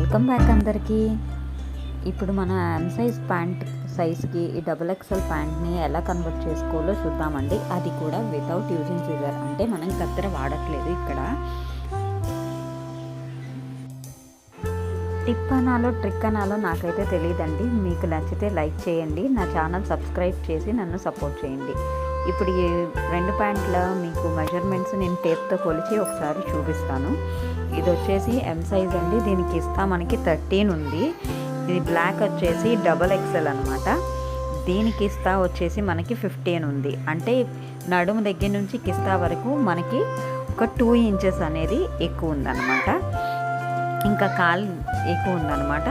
Welcome back అందరికీ. ఇప్పుడు మన ఎం సైజ్ ప్యాంట్ సైజ్కి ఈ డబుల్ ఎక్సెల్ ప్యాంట్ని ఎలా కన్వర్ట్ చేసుకోవాలో చూద్దామండి. అది కూడా వితౌట్ యూజింగ్ సిజర్, అంటే మనం కత్తెర వాడట్లేదు. ఇక్కడ టిప్ అనాలో ట్రిక్ అనాలో నాకైతే తెలియదండి. మీకు నచ్చితే లైక్ చేయండి, నా ఛానల్ సబ్స్క్రైబ్ చేసి నన్ను సపోర్ట్ చేయండి. ఇప్పుడు ఈ రెండు ప్యాంట్ల మీకు మెజర్మెంట్స్ నేను టేప్తో కొలిచి ఒకసారి చూపిస్తాను. ఇది వచ్చేసి ఎం సైజ్ అండి. దీనికి ఇస్తా మనకి 13 ఉంది. ఇది బ్లాక్ వచ్చేసి డబల్ ఎక్సెల్ అనమాట. దీనికి ఇస్తా వచ్చేసి మనకి 15 ఉంది. అంటే నడుము దగ్గర నుంచి కిస్తా వరకు మనకి ఒక 2 ఇంచెస్ అనేది ఎక్కువ ఉందన్నమాట. ఇంకా కాలు ఎక్కువ ఉందన్నమాట.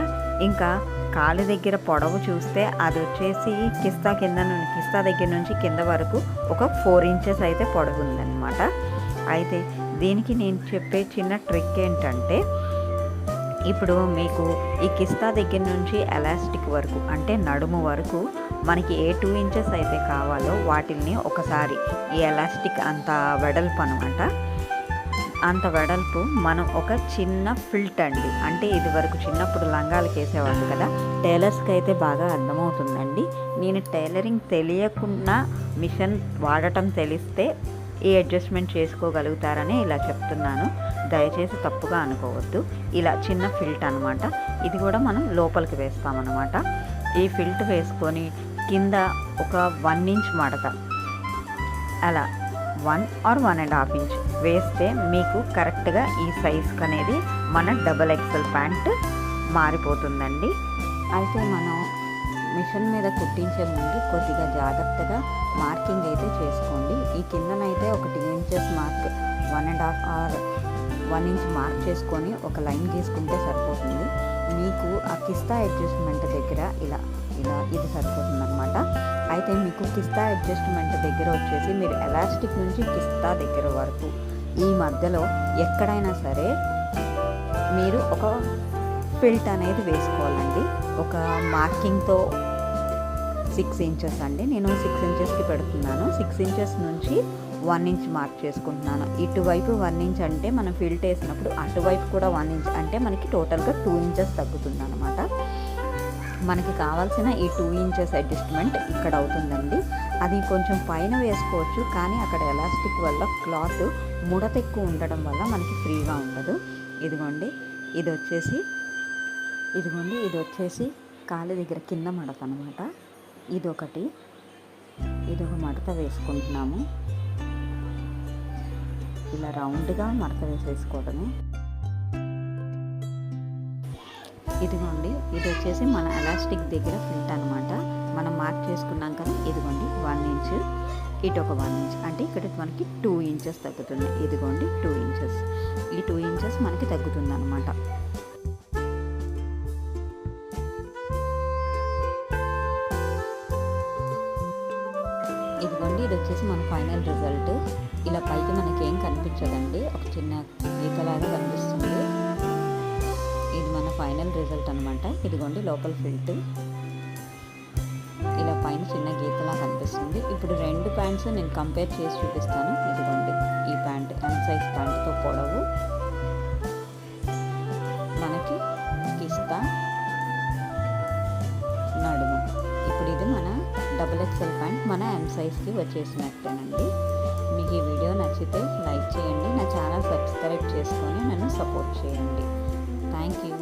ఇంకా కాలు దగ్గర పొడవు చూస్తే అది వచ్చేసి కిస్తా దగ్గర నుంచి కింద వరకు ఒక 4 ఇంచెస్ అయితే పొడవు ఉందన్నమాట. అయితే దీనికి నేను చెప్పే చిన్న ట్రిక్ ఏంటంటే, ఇప్పుడు మీకు ఈ కిస్తా దగ్గర నుంచి ఎలాస్టిక్ వరకు అంటే నడుము వరకు మనకి ఏ 2 ఇంచెస్ అయితే కావాలో వాటిని ఒకసారి ఈ ఎలాస్టిక్ అంత వెడల్పు అనమాట, అంత వెడల్పు మనం ఒక చిన్న ఫిల్ట్ అండి. అంటే ఇది వరకు చిన్నప్పుడు లంగాలకు వేసేవాళ్ళు కదా, టైలర్స్కి అయితే బాగా అర్థమవుతుందండి. నేను టైలరింగ్ తెలియకుండా మిషన్ వాడటం తెలిస్తే ఈ అడ్జస్ట్మెంట్ చేసుకోగలుగుతారని ఇలా చెప్తున్నాను. దయచేసి తప్పుగా అనుకోవద్దు. ఇలా చిన్న ఫిల్ట్ అనమాట. ఇది కూడా మనం లోపలికి వేస్తామన్నమాట. ఈ ఫిల్ట్ వేసుకొని కింద ఒక 1 ఇంచ్ మడత, అలా 1 or 1.5 ఇంచ్ వేస్తే మీకు కరెక్ట్గా ఈ సైజ్కి అనేది మన డబల్ ఎక్సెల్ ప్యాంట్ మారిపోతుందండి. అయితే మనం మిషన్ మీద కుట్టించే ముందు కొద్దిగా జాగ్రత్తగా మార్కింగ్ అయితే చేసుకోండి. ఈ కిందనైతే ఒక 2 inches mark, 1.5 or 1 inch mark చేసుకొని ఒక లైన్ గీసుకుంటే సరిపోతుంది. మీకు ఆ కిస్తా అడ్జస్ట్మెంట్ దగ్గర ఇలా ఇది సరిపోతుంది అనమాట. అయితే మీకు కిస్తా అడ్జస్ట్మెంట్ దగ్గర వచ్చేసి మీరు ఎలాస్టిక్ నుంచి కిస్తా దగ్గర వరకు ఈ మధ్యలో ఎక్కడైనా సరే మీరు ఒక ఫిల్ట్ అనేది వేసుకోవాలండి. ఒక మార్కింగ్తో 6 ఇంచెస్ అండి. నేను 6 ఇంచెస్కి పెడుతున్నాను. 6 ఇంచెస్ నుంచి 1 ఇంచ్ మార్క్ చేసుకుంటున్నాను. ఇటువైపు 1 ఇంచ్ అంటే మనం ఫిల్ట్ వేసినప్పుడు అటువైపు కూడా 1 ఇంచ్ అంటే మనకి టోటల్గా 2 ఇంచెస్ తగ్గుతుంది అనమాట. మనకి కావాల్సిన ఈ 2 ఇంచెస్ అడ్జస్ట్మెంట్ ఇక్కడ అవుతుందండి. అది కొంచెం పైన వేసుకోవచ్చు, కానీ అక్కడ ఎలాస్టిక్ వల్ల క్లాత్ ముడత ఎక్కువ ఉండడం వల్ల మనకి ఫ్రీగా ఉండదు. ఇదిగోండి ఇది వచ్చేసి కాలు దగ్గర కింద మడత అనమాట. ఇదొక మడత వేసుకుంటున్నాము. ఇలా రౌండ్గా మడత వేసేసుకోవడమే. ఇదిగోండి ఇది వచ్చేసి మన ఎలాస్టిక్ దగ్గర ఫిల్ట్ అనమాట. మనం మార్క్ చేసుకున్నాం కదా, ఇదిగోండి 1 ఇంచ్, ఇటు ఒక 1 ఇంచ్, అంటే ఇక్కడ మనకి 2 ఇంచెస్ తగ్గుతుంది. ఇదిగోండి 2 ఇంచెస్, ఈ 2 ఇంచెస్ మనకి తగ్గుతుంది అనమాట. ఇదిగోండి ఇది వచ్చేసి మన ఫైనల్ రిజల్ట్. ఇలా పైకి మనకి ఏం కనిపించదండి, ఒక చిన్న గీతలాగా కనిపిస్తుంది. ఇది మన ఫైనల్ రిజల్ట్ అనమాట. ఇదిగోండి లోపల ఫిల్ట్ ఇలా పైన చిన్న గీతలా కనిపిస్తుంది. ఇప్పుడు 2 ప్యాంట్స్ నేను కంపేర్ చేసి చూపిస్తాను. ఇదిగోండి ఈ ప్యాంట్ ఎం సైజ్ ప్యాంట్తో పొడవు మనకి కిస్తా నడుము. ఇప్పుడు ఇది మన డబుల్ ఎక్సెల్ ప్యాంట్ మన ఎం సైజ్కి వచ్చేసినట్టేనండి. మీకు ఈ వీడియో నచ్చితే లైక్ చేయండి, నా ఛానల్ సబ్స్క్రైబ్ చేసుకొని నన్ను సపోర్ట్ చేయండి. Thank you.